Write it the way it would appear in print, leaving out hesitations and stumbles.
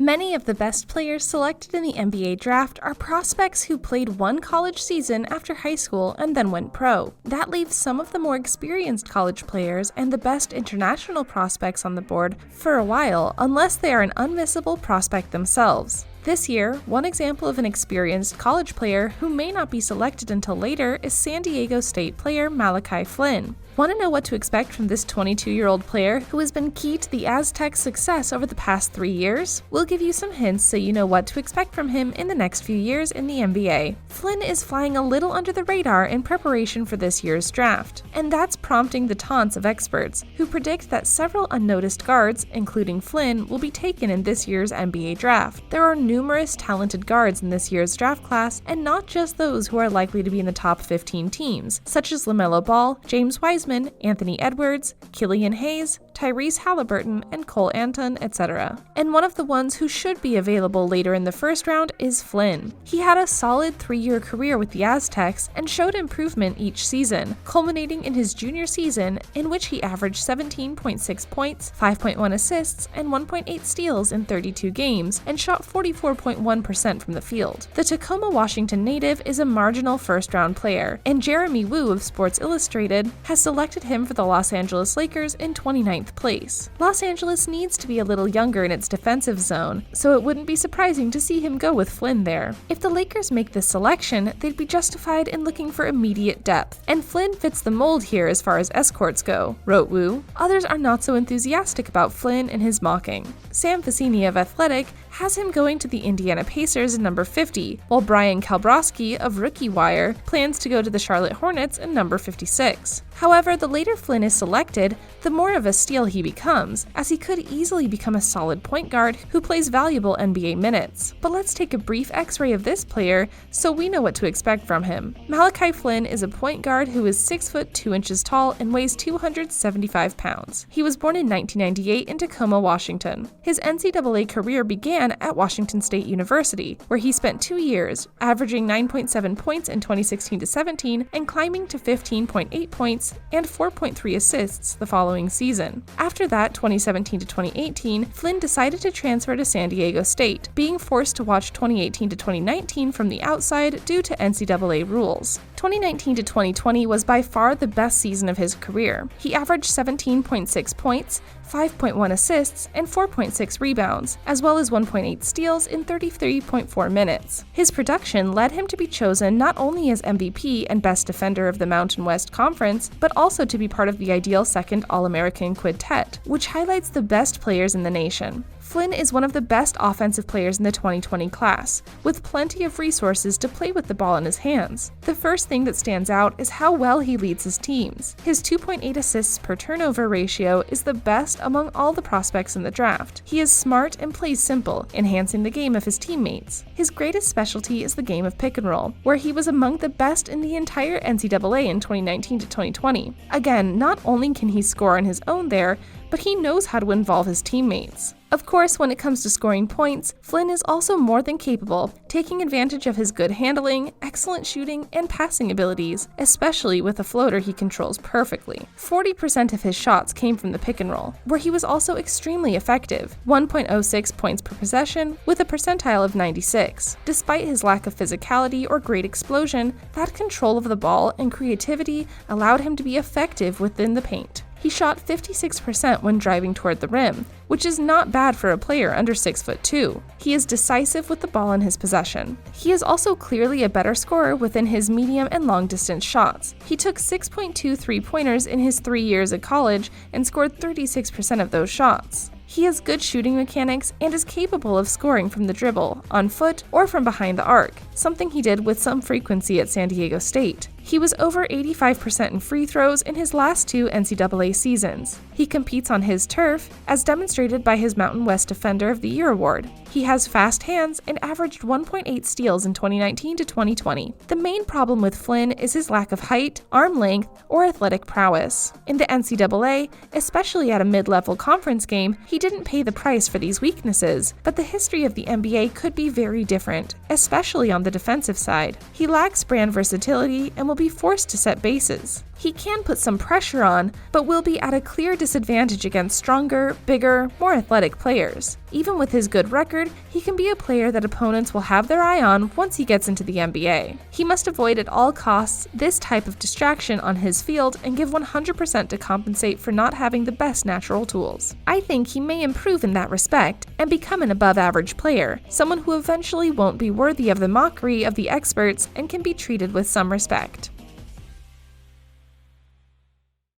Many of the best players selected in the NBA draft are prospects who played one college season after high school and then went pro. That leaves some of the more experienced college players and the best international prospects on the board for a while, unless they are an unmissable prospect themselves. This year, one example of an experienced college player who may not be selected until later is San Diego State player Malachi Flynn. Want to know what to expect from this 22-year-old player who has been key to the Aztecs' success over the past 3 years? We'll give you some hints so you know what to expect from him in the next few years in the NBA. Flynn is flying a little under the radar in preparation for this year's draft, and that's prompting the taunts of experts, who predict that several unnoticed guards, including Flynn, will be taken in this year's NBA draft. There are numerous talented guards in this year's draft class, and not just those who are likely to be in the top 15 teams, such as LaMelo Ball, James Wiseman, Anthony Edwards, Killian Hayes, Tyrese Halliburton, and Cole Anton, etc. And one of the ones who should be available later in the first round is Flynn. He had a solid 3-year career with the Aztecs and showed improvement each season, culminating in his junior season, in which he averaged 17.6 points, 5.1 assists, and 1.8 steals in 32 games, and shot 44.1% from the field. The Tacoma, Washington native is a marginal first-round player, and Jeremy Woo of Sports Illustrated has selected him for the Los Angeles Lakers in 29th place. Los Angeles needs to be a little younger in its defensive zone, so it wouldn't be surprising to see him go with Flynn there. If the Lakers make this selection, they'd be justified in looking for immediate depth, and Flynn fits the mold here as far as escorts go, wrote Wu. Others are not so enthusiastic about Flynn and his mocking. Sam Vecini of Athletic has him going to the Indiana Pacers in number 50, while Brian Kalbrowski of Rookie Wire plans to go to the Charlotte Hornets in number 56. However, the later Flynn is selected, the more of a steal he becomes, as he could easily become a solid point guard who plays valuable NBA minutes. But let's take a brief x-ray of this player so we know what to expect from him. Malachi Flynn is a point guard who is 6 foot 2 inches tall and weighs 275 pounds. He was born in 1998 in Tacoma, Washington. His NCAA career began at Washington State University, where he spent 2 years, averaging 9.7 points in 2016-17 and climbing to 15.8 points and 4.3 assists the following season. After that, 2017-2018, Flynn decided to transfer to San Diego State, being forced to watch 2018-2019 from the outside due to NCAA rules. 2019-2020 was by far the best season of his career. He averaged 17.6 points, 5.1 assists, and 4.6 rebounds, as well as 1.8 steals in 33.4 minutes. His production led him to be chosen not only as MVP and best defender of the Mountain West Conference, but also to be part of the ideal second All-American quintet, which highlights the best players in the nation. Flynn is one of the best offensive players in the 2020 class, with plenty of resources to play with the ball in his hands. The first thing that stands out is how well he leads his teams. His 2.8 assists per turnover ratio is the best among all the prospects in the draft. He is smart and plays simple, enhancing the game of his teammates. His greatest specialty is the game of pick and roll, where he was among the best in the entire NCAA in 2019-2020. Again, not only can he score on his own there, but he knows how to involve his teammates. Of course, when it comes to scoring points, Flynn is also more than capable, taking advantage of his good handling, excellent shooting, and passing abilities, especially with a floater he controls perfectly. 40% of his shots came from the pick and roll, where he was also extremely effective, 1.06 points per possession, with a percentile of 96. Despite his lack of physicality or great explosion, that control of the ball and creativity allowed him to be effective within the paint. He shot 56% when driving toward the rim, which is not bad for a player under 6'2". He is decisive with the ball in his possession. He is also clearly a better scorer within his medium and long distance shots. He took 6.2 3-pointers in his 3 years at college and scored 36% of those shots. He has good shooting mechanics and is capable of scoring from the dribble, on foot, or from behind the arc, something he did with some frequency at San Diego State. He was over 85% in free throws in his last 2 NCAA seasons. He competes on his turf, as demonstrated by his Mountain West Defender of the Year award. He has fast hands and averaged 1.8 steals in 2019-2020. The main problem with Flynn is his lack of height, arm length, or athletic prowess. In the NCAA, especially at a mid-level conference game, he didn't pay the price for these weaknesses, but the history of the NBA could be very different, especially on the defensive side. He lacks brand versatility and will be forced to set bases. He can put some pressure on, but will be at a clear disadvantage against stronger, bigger, more athletic players. Even with his good record, he can be a player that opponents will have their eye on once he gets into the NBA. He must avoid at all costs this type of distraction on his field and give 100% to compensate for not having the best natural tools. I think he may improve in that respect and become an above-average player, someone who eventually won't be worthy of the mockery of the experts and can be treated with some respect.